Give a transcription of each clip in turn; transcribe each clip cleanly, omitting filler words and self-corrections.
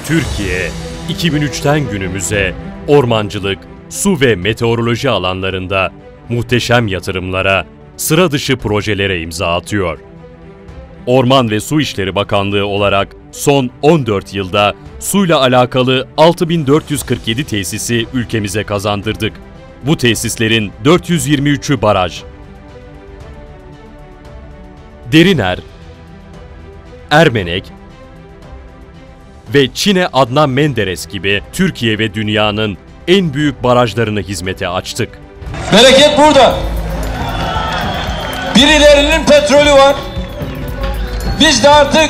Türkiye, 2003'ten günümüze ormancılık, su ve meteoroloji alanlarında muhteşem yatırımlara, sıra dışı projelere imza atıyor. Orman ve Su İşleri Bakanlığı olarak son 14 yılda suyla alakalı 6447 tesisi ülkemize kazandırdık. Bu tesislerin 423'ü baraj. Deriner, Ermenek ve Çin'e Adnan Menderes gibi Türkiye ve dünyanın en büyük barajlarını hizmete açtık. Bereket burada. Birilerinin petrolü var. Biz de artık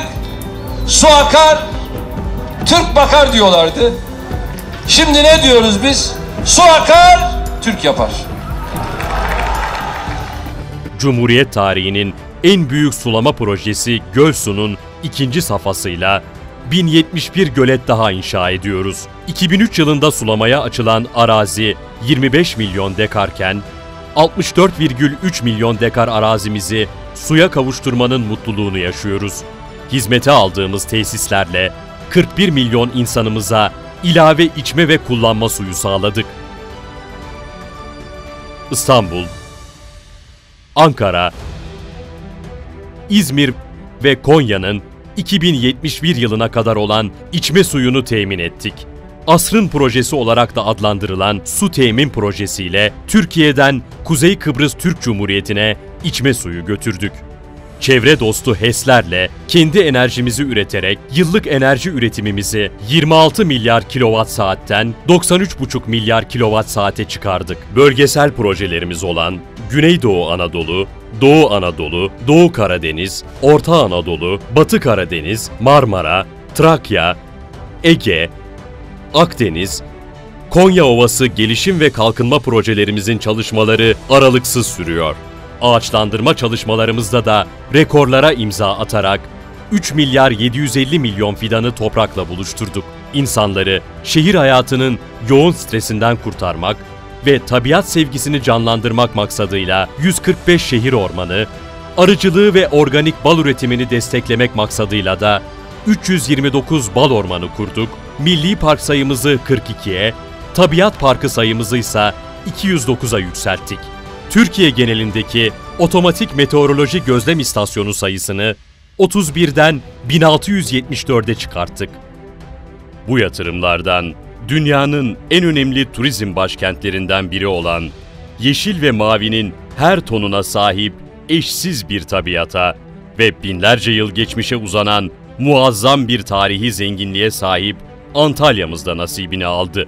su akar, Türk bakar diyorlardı. Şimdi ne diyoruz biz? Su akar, Türk yapar. Cumhuriyet tarihinin en büyük sulama projesi Gölsu'nun ikinci safhasıyla 1071 gölet daha inşa ediyoruz. 2003 yılında sulamaya açılan arazi 25 milyon dekarken 64,3 milyon dekar arazimizi suya kavuşturmanın mutluluğunu yaşıyoruz. Hizmete aldığımız tesislerle 41 milyon insanımıza ilave içme ve kullanma suyu sağladık. İstanbul, Ankara, İzmir ve Konya'nın 2071 yılına kadar olan içme suyunu temin ettik. Asrın projesi olarak da adlandırılan su temin projesiyle Türkiye'den Kuzey Kıbrıs Türk Cumhuriyeti'ne içme suyu götürdük. Çevre dostu HES'lerle kendi enerjimizi üreterek yıllık enerji üretimimizi 26 milyar kilowatt saatten 93,5 milyar kilowatt saate çıkardık. Bölgesel projelerimiz olan Güneydoğu Anadolu, Doğu Anadolu, Doğu Karadeniz, Orta Anadolu, Batı Karadeniz, Marmara, Trakya, Ege, Akdeniz, Konya Ovası gelişim ve kalkınma projelerimizin çalışmaları aralıksız sürüyor. Ağaçlandırma çalışmalarımızda da rekorlara imza atarak 3 milyar 750 milyon fidanı toprakla buluşturduk. İnsanları şehir hayatının yoğun stresinden kurtarmak ve tabiat sevgisini canlandırmak maksadıyla 145 şehir ormanı, arıcılığı ve organik bal üretimini desteklemek maksadıyla da 329 bal ormanı kurduk, milli park sayımızı 42'ye, tabiat parkı sayımızı ise 209'a yükselttik. Türkiye genelindeki otomatik meteoroloji gözlem istasyonu sayısını 31'den 1674'e çıkarttık. Bu yatırımlardan dünyanın en önemli turizm başkentlerinden biri olan yeşil ve mavinin her tonuna sahip eşsiz bir tabiata ve binlerce yıl geçmişe uzanan muazzam bir tarihi zenginliğe sahip Antalya'mızda nasibini aldı.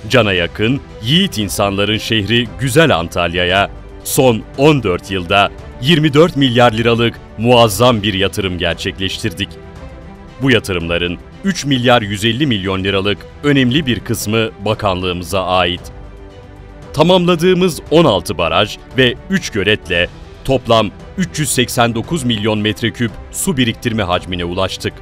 Cana yakın, yiğit insanların şehri güzel Antalya'ya son 14 yılda 24 milyar liralık muazzam bir yatırım gerçekleştirdik. Bu yatırımların 3 milyar 150 milyon liralık önemli bir kısmı bakanlığımıza ait. Tamamladığımız 16 baraj ve 3 göletle toplam 389 milyon metreküp su biriktirme hacmine ulaştık.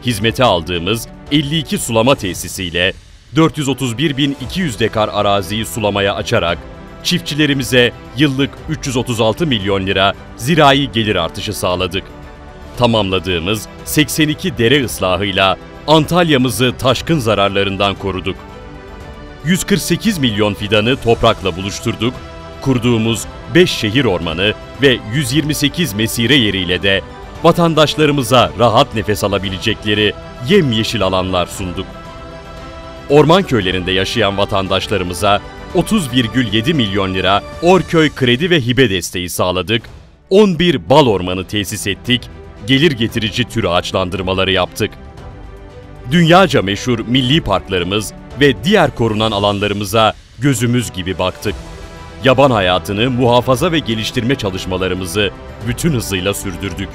Hizmete aldığımız 52 sulama tesisiyle 431.200 dekar araziyi sulamaya açarak çiftçilerimize yıllık 336 milyon lira zirai gelir artışı sağladık. Tamamladığımız 82 dere ıslahıyla Antalya'mızı taşkın zararlarından koruduk. 148 milyon fidanı toprakla buluşturduk, kurduğumuz 5 şehir ormanı ve 128 mesire yeriyle de vatandaşlarımıza rahat nefes alabilecekleri yemyeşil alanlar sunduk. Orman köylerinde yaşayan vatandaşlarımıza 30,7 milyon lira Orköy kredi ve hibe desteği sağladık, 11 bal ormanı tesis ettik, gelir getirici tür ağaçlandırmaları yaptık. Dünyaca meşhur milli parklarımız ve diğer korunan alanlarımıza gözümüz gibi baktık. Yaban hayatını muhafaza ve geliştirme çalışmalarımızı bütün hızıyla sürdürdük.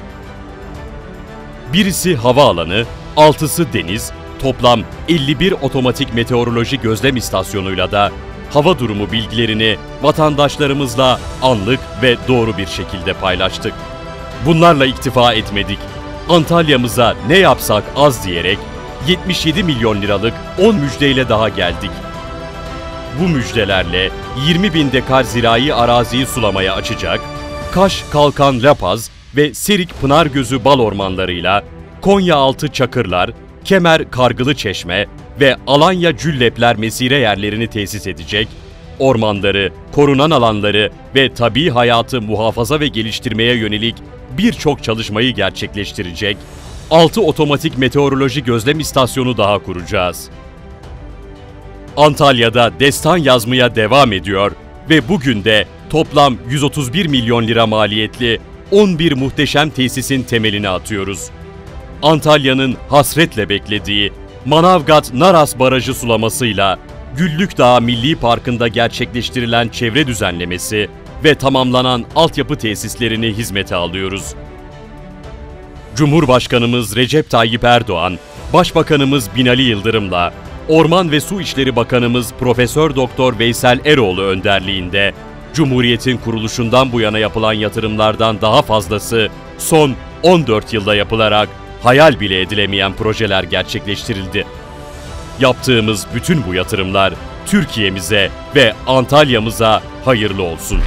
Birisi havaalanı, 6'sı deniz, toplam 51 otomatik meteoroloji gözlem istasyonuyla da hava durumu bilgilerini vatandaşlarımızla anlık ve doğru bir şekilde paylaştık. Bunlarla iktifa etmedik. Antalya'mıza ne yapsak az diyerek 77 milyon liralık 10 müjdeyle daha geldik. Bu müjdelerle 20 bin dekar zirai araziyi sulamaya açacak, Kaş, Kalkan, Lapaz ve Serik Pınargözü bal ormanlarıyla Konyaaltı Çakırlar, Kemer Kargılı Çeşme ve Alanya Cüllepler mesire yerlerini tesis edecek, ormanları, korunan alanları ve tabii hayatı muhafaza ve geliştirmeye yönelik birçok çalışmayı gerçekleştirecek, 6 otomatik meteoroloji gözlem istasyonu daha kuracağız. Antalya'da destan yazmaya devam ediyor ve bugün de toplam 131 milyon lira maliyetli 11 muhteşem tesisin temelini atıyoruz. Antalya'nın hasretle beklediği Manavgat-Naras Barajı sulamasıyla Güllük Dağı Milli Parkı'nda gerçekleştirilen çevre düzenlemesi ve tamamlanan altyapı tesislerini hizmete alıyoruz. Cumhurbaşkanımız Recep Tayyip Erdoğan, Başbakanımız Binali Yıldırım'la Orman ve Su İşleri Bakanımız Profesör Doktor Veysel Eroğlu önderliğinde Cumhuriyet'in kuruluşundan bu yana yapılan yatırımlardan daha fazlası son 14 yılda yapılarak hayal bile edilemeyen projeler gerçekleştirildi. Yaptığımız bütün bu yatırımlar Türkiye'mize ve Antalya'mıza hayırlı olsun.